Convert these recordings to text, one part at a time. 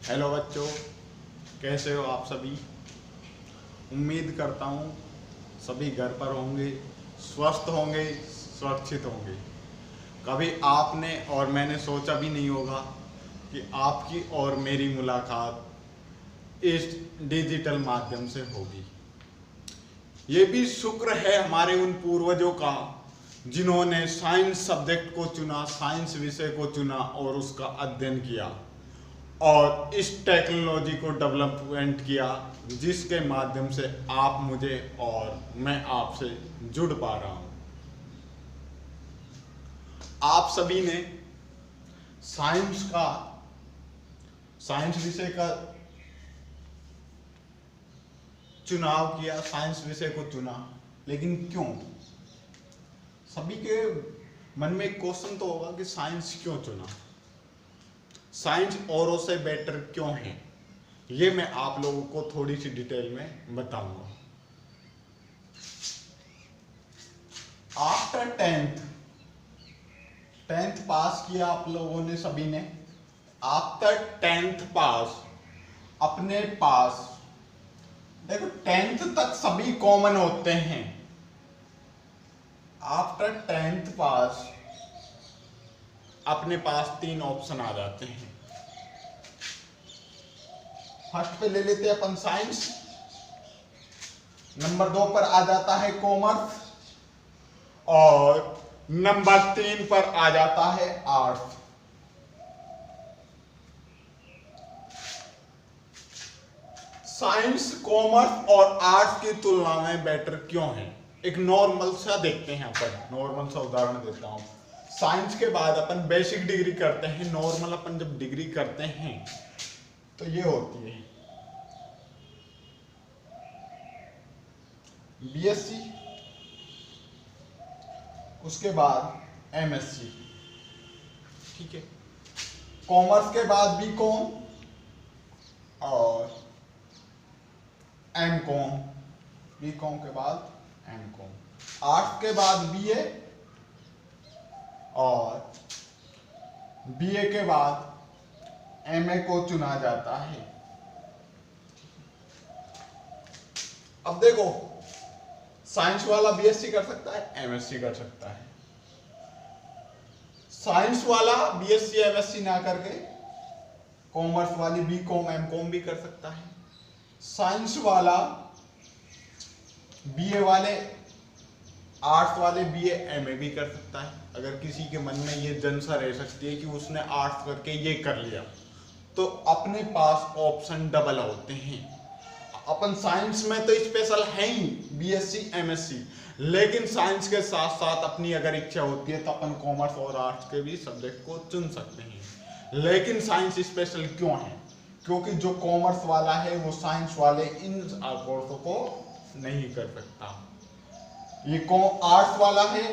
Hello बच्चों, कैसे हो आप सभी। उम्मीद करता हूँ सभी घर पर होंगे, स्वस्थ होंगे, सुरक्षित होंगे। कभी आपने और मैंने सोचा भी नहीं होगा कि आपकी और मेरी मुलाकात इस डिजिटल माध्यम से होगी। ये भी शुक्र है हमारे उन पूर्वजों का जिन्होंने साइंस सब्जेक्ट को चुना, साइंस विषय को चुना और उसका अध्ययन किया और इस टेक्नोलॉजी को डेवलपमेंट किया, जिसके माध्यम से आप मुझे और मैं आपसे जुड़ पा रहा हूं। आप सभी ने साइंस विषय का चुनाव किया, साइंस विषय को चुना, लेकिन क्यों? सभी के मन में एक क्वेश्चन तो होगा कि साइंस क्यों चुना, साइंस औरों से बेटर क्यों है। ये मैं आप लोगों को थोड़ी सी डिटेल में बताऊंगा। आफ्टर टेंथ पास किया आप लोगों ने सभी ने। आफ्टर टेंथ पास अपने पास, देखो टेंथ तक सभी कॉमन होते हैं। आफ्टर टेंथ पास अपने पास 3 ऑप्शन आ जाते हैं। फर्स्ट पे ले लेते हैं अपन साइंस, नंबर 2 पर आ जाता है कॉमर्स और नंबर 3 पर आ जाता है आर्ट्स। साइंस, कॉमर्स और आर्ट्स की तुलना में बेटर क्यों है? एक नॉर्मल सा देखते हैं अपन, नॉर्मल सा उदाहरण देता हूं। साइंस के बाद अपन बेसिक डिग्री करते हैं। नॉर्मल अपन जब डिग्री करते हैं तो ये होती है बीएससी, उसके बाद एमएससी, ठीक है। कॉमर्स के बाद बीकॉम और एमकॉम, बीकॉम के बाद एमकॉम। आर्ट्स के बाद बीए और बीए के बाद एमए को चुना जाता है। अब देखो, साइंस वाला बीएससी कर सकता है, एमएससी कर सकता है। साइंस वाला बीएससी एमएससी ना करके कॉमर्स वाली बीकॉम एमकॉम भी कर सकता है। साइंस वाला बीए वाले, आर्ट्स वाले बीए एमए भी कर सकता है। अगर किसी के मन में ये जंसा रह सकती है कि उसने आर्ट्स करके ये कर लिया, तो अपने पास ऑप्शन डबल होते हैं। अपन साइंस में तो स्पेशल है ही बीएससी एमएससी, लेकिन साइंस के साथ साथ अपनी अगर इच्छा होती है तो अपन कॉमर्स और आर्ट्स के भी सब्जेक्ट को चुन सकते हैं। लेकिन साइंस स्पेशल क्यों है? क्योंकि जो कॉमर्स वाला है वो साइंस वाले इन कोर्सों को नहीं कर सकता। ये आर्ट्स वाला है,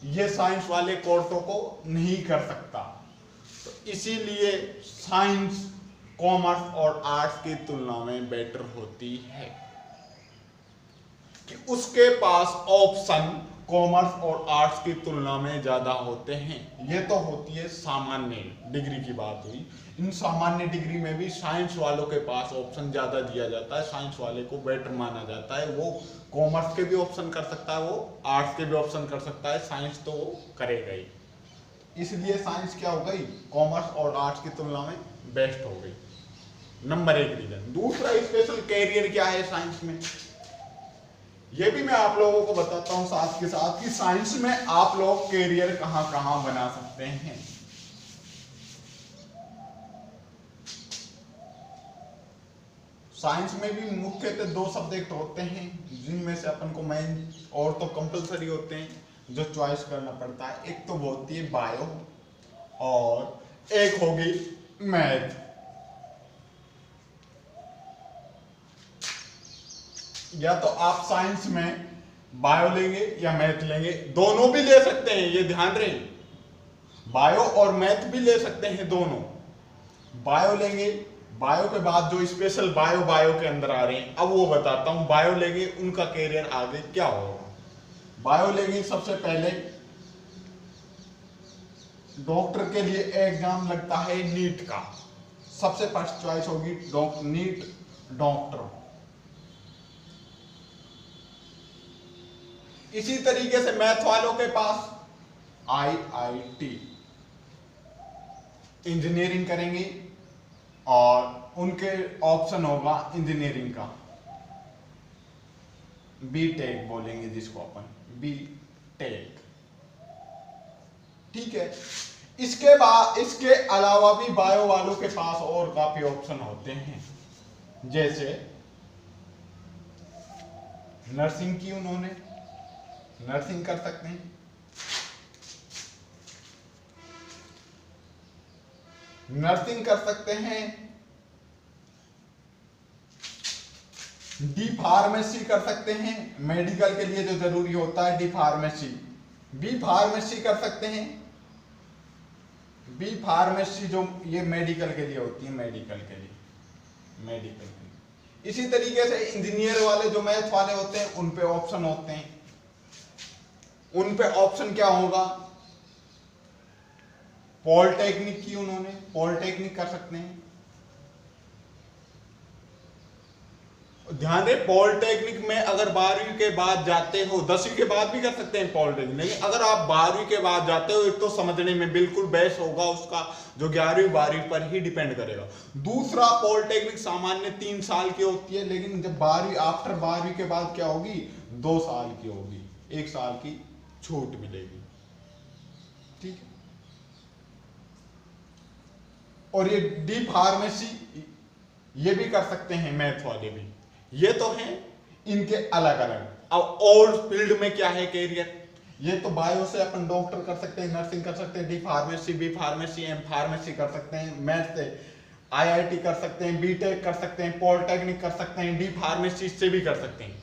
ये साइंस वाले कोर्सों को नहीं कर सकता। तो इसीलिए साइंस कॉमर्स और आर्ट्स की तुलना में बेटर होती है कि उसके पास ऑप्शन कॉमर्स और आर्ट्स की तुलना में ज्यादा होते हैं। ये तो होती है सामान्य डिग्री की बात हुई। इन सामान्य डिग्री में भी साइंस वालों के पास ऑप्शन ज्यादा दिया जाता है, साइंस वाले को बेटर माना जाता है। वो कॉमर्स के भी ऑप्शन कर सकता है, वो आर्ट्स के भी ऑप्शन कर सकता है, साइंस तो वो करेगा ही। इसलिए साइंस क्या हो गई, कॉमर्स और आर्ट्स की तुलना में बेस्ट हो गई। Number 1 reason. दूसरा, स्पेशल कैरियर क्या है साइंस में, ये भी मैं आप लोगों को बताता हूं साथ के साथ कि साइंस में आप लोग कैरियर कहां कहां बना सकते हैं। साइंस में भी मुख्यतः 2 सब्जेक्ट होते हैं, जिनमें से अपन को मेन और तो कंपलसरी होते हैं जो चॉइस करना पड़ता है। एक तो वो होती है बायो और एक होगी मैथ। या तो आप साइंस में बायो लेंगे या मैथ लेंगे, दोनों भी ले सकते हैं, ये ध्यान रहे। बायो और मैथ भी ले सकते हैं दोनों। बायो लेंगे, बायो के बाद जो स्पेशल बायो के अंदर आ रहे हैं, अब वो बताता हूं। बायो लेंगे, उनका कैरियर आगे क्या होगा। बायो लेंगे, सबसे पहले डॉक्टर के लिए एग्जाम लगता है नीट का। सबसे फर्स्ट चॉइस होगी नीट डॉक्टर। इसी तरीके से मैथ वालों के पास IIT इंजीनियरिंग करेंगे और उनके ऑप्शन होगा इंजीनियरिंग का, बीटेक बोलेंगे जिसको अपन, बीटेक। ठीक है। इसके बाद इसके अलावा भी बायो वालों के पास और काफी ऑप्शन होते हैं, जैसे नर्सिंग की, उन्होंने नर्सिंग कर सकते हैं, नर्सिंग कर सकते हैं, डी फार्मेसी कर सकते हैं, मेडिकल के लिए जो जरूरी होता है डी फार्मेसी, बी फार्मेसी कर सकते हैं, बी फार्मेसी जो ये मेडिकल के लिए होती है, मेडिकल के लिए। इसी तरीके से इंजीनियर वाले जो मैथ वाले होते हैं उन पे ऑप्शन होते हैं, उन पे ऑप्शन क्या होगा, पॉलिटेक्निक की, उन्होंने पॉलिटेक्निक कर सकते हैं। ध्यान दें, पॉलिटेक्निक में अगर 12वीं के बाद जाते हो, 10वीं के बाद भी कर सकते हैं पॉलिटेक्निक, लेकिन अगर आप 12वीं के बाद जाते हो, एक तो समझने में बिल्कुल बेस होगा उसका, जो 11वीं 12वीं पर ही डिपेंड करेगा। दूसरा, पॉलिटेक्निक सामान्य 3 साल की होती है, लेकिन जब 12वीं आफ्टर 12वीं के बाद क्या होगी, 2 साल की होगी, 1 साल की छूट मिलेगी। ठीक है। और ये डी फार्मेसी ये भी कर सकते हैं मैथ वाले भी। ये तो हैं इनके अलग अलग। अब और फील्ड में क्या है कैरियर, ये तो बायो से अपन डॉक्टर कर सकते हैं, नर्सिंग कर सकते हैं, D pharmacy, B pharmacy, M pharmacy कर सकते हैं, मैथ से IIT कर सकते हैं, बीटेक कर सकते हैं, पॉलिटेक्निक कर सकते हैं, डी फार्मेसी से भी कर सकते हैं।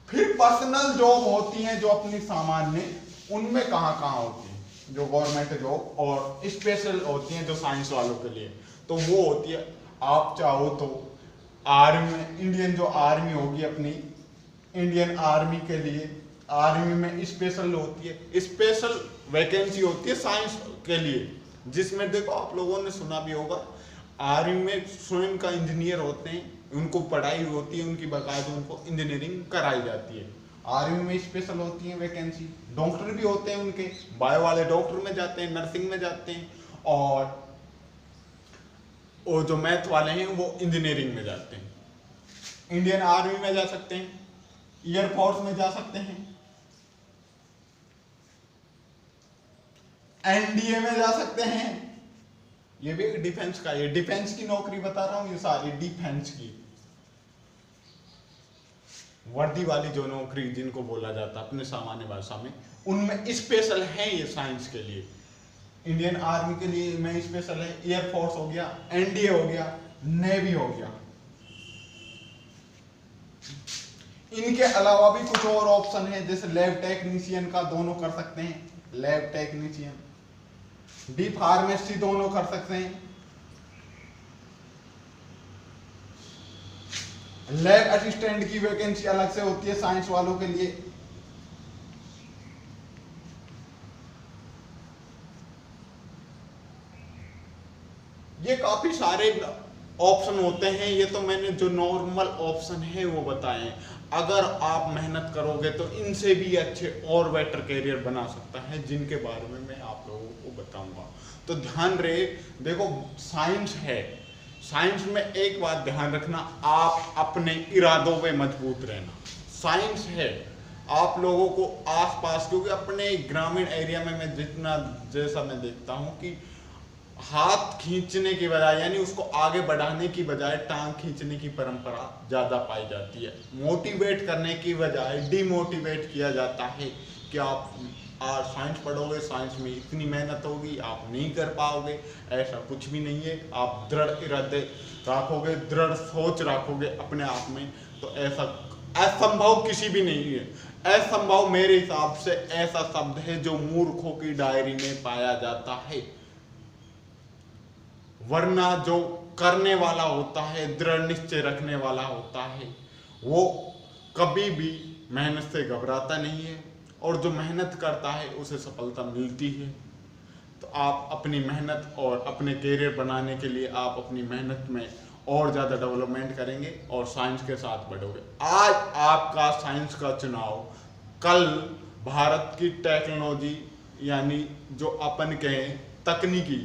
फिर पर्सनल जॉब होती है जो अपनी सामान्य, उनमें कहाँ कहाँ होती है, जो गवर्नमेंट जॉब और स्पेशल होती हैं जो साइंस वालों के लिए, तो वो होती है, आप चाहो तो आर्मी, इंडियन जो आर्मी होगी अपनी, इंडियन आर्मी के लिए, आर्मी में स्पेशल होती है, स्पेशल वैकेंसी होती है साइंस के लिए, जिसमें देखो आप लोगों ने सुना भी होगा, आर्मी में स्वयं का इंजीनियर होते हैं, उनको पढ़ाई होती है, उनकी बाकायदा उनको इंजीनियरिंग कराई जाती है। आर्मी में स्पेशल होती है वैकेंसी। डॉक्टर भी होते हैं उनके, बायो वाले डॉक्टर में जाते हैं, नर्सिंग में जाते हैं, और जो मैथ वाले हैं वो इंजीनियरिंग में जाते हैं। इंडियन आर्मी में जा सकते हैं, एयरफोर्स में जा सकते हैं, NDA में जा सकते हैं। ये भी डिफेंस का, ये डिफेंस की नौकरी बता रहा हूं, ये सारी डिफेंस की वर्दी वाली जो नौकरी जिनको बोला जाता है अपने सामान्य भाषा में, उनमें स्पेशल है ये साइंस के लिए। इंडियन आर्मी के लिए में स्पेशल है, एयरफोर्स हो गया, NDA हो गया, नेवी हो गया। इनके अलावा भी कुछ और ऑप्शन है, जैसे लैब टेक्नीशियन का, दोनों कर सकते हैं, लैब टेक्नीशियन, डी फार्मेसी दोनों कर सकते हैं, लैब असिस्टेंट की वैकेंसी अलग से होती है साइंस वालों के लिए। ये काफी सारे ऑप्शन होते हैं, ये तो मैंने जो नॉर्मल ऑप्शन है वो बताए। अगर आप मेहनत करोगे तो इनसे भी अच्छे और बेटर कैरियर बना सकता है, जिनके बारे में मैं आप लोगों को बताऊंगा। तो ध्यान रहे, देखो साइंस है, साइंस में एक बात ध्यान रखना, आप अपने इरादों पे मजबूत रहना। साइंस है, आप लोगों को आसपास, क्योंकि अपने ग्रामीण एरिया में मैं जितना जैसा मैं देखता हूँ कि हाथ खींचने की बजाय, यानी उसको आगे बढ़ाने की बजाय टांग खींचने की परंपरा ज्यादा पाई जाती है। मोटिवेट करने की बजाय डिमोटिवेट किया जाता है कि आप साइंस पढ़ोगे, साइंस में इतनी मेहनत होगी, आप नहीं कर पाओगे। ऐसा कुछ भी नहीं है। आप दृढ़ इरादे रखोगे, दृढ़ सोच रखोगे अपने आप में, तो ऐसा असंभव किसी भी नहीं है। असंभव मेरे हिसाब से ऐसा शब्द है जो मूर्खों की डायरी में पाया जाता है, वरना जो करने वाला होता है, दृढ़ निश्चय रखने वाला होता है, वो कभी भी मेहनत से घबराता नहीं है, और जो मेहनत करता है उसे सफलता मिलती है। तो आप अपनी मेहनत और अपने करियर बनाने के लिए आप अपनी मेहनत में और ज़्यादा डेवलपमेंट करेंगे और साइंस के साथ बढ़ोगे। आज आपका साइंस का चुनाव कल भारत की टेक्नोलॉजी यानी जो अपन कहें तकनीकी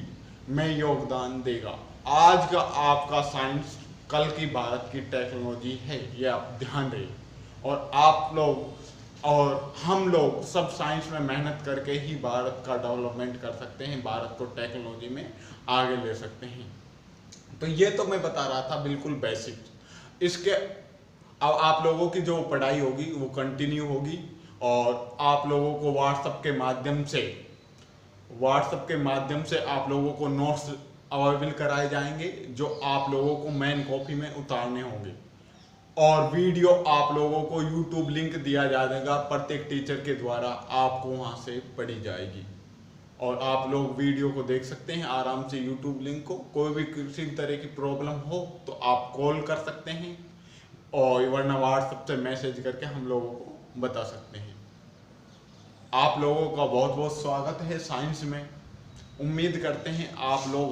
में योगदान देगा। आज का आपका साइंस कल की भारत की टेक्नोलॉजी है, ये आप ध्यान रहे। और आप लोग और हम लोग सब साइंस में मेहनत करके ही भारत का डेवलपमेंट कर सकते हैं, भारत को टेक्नोलॉजी में आगे ले सकते हैं। तो ये तो मैं बता रहा था बिल्कुल बेसिक। इसके अब आप लोगों की जो पढ़ाई होगी वो कंटिन्यू होगी और आप लोगों को व्हाट्सएप के माध्यम से आप लोगों को नोट्स अवेलेबल कराए जाएंगे जो आप लोगों को मेन कॉपी में उतारने होंगे। और वीडियो आप लोगों को यूट्यूब लिंक दिया जाएगा प्रत्येक टीचर के द्वारा, आपको वहां से पढ़ी जाएगी और आप लोग वीडियो को देख सकते हैं आराम से यूट्यूब लिंक को। कोई भी किसी तरह की प्रॉब्लम हो तो आप कॉल कर सकते हैं और वरना व्हाट्सएप से मैसेज करके हम लोगों को बता सकते हैं। आप लोगों का बहुत बहुत स्वागत है साइंस में। उम्मीद करते हैं आप लोग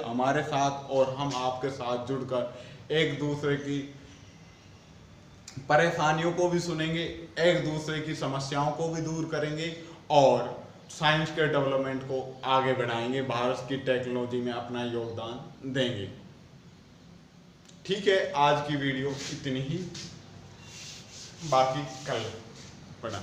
हमारे साथ और हम आपके साथ जुड़कर एक दूसरे की परेशानियों को भी सुनेंगे, एक दूसरे की समस्याओं को भी दूर करेंगे और साइंस के डेवलपमेंट को आगे बढ़ाएंगे, भारत की टेक्नोलॉजी में अपना योगदान देंगे। ठीक है, आज की वीडियो इतनी ही, बाकी कल पढ़ा।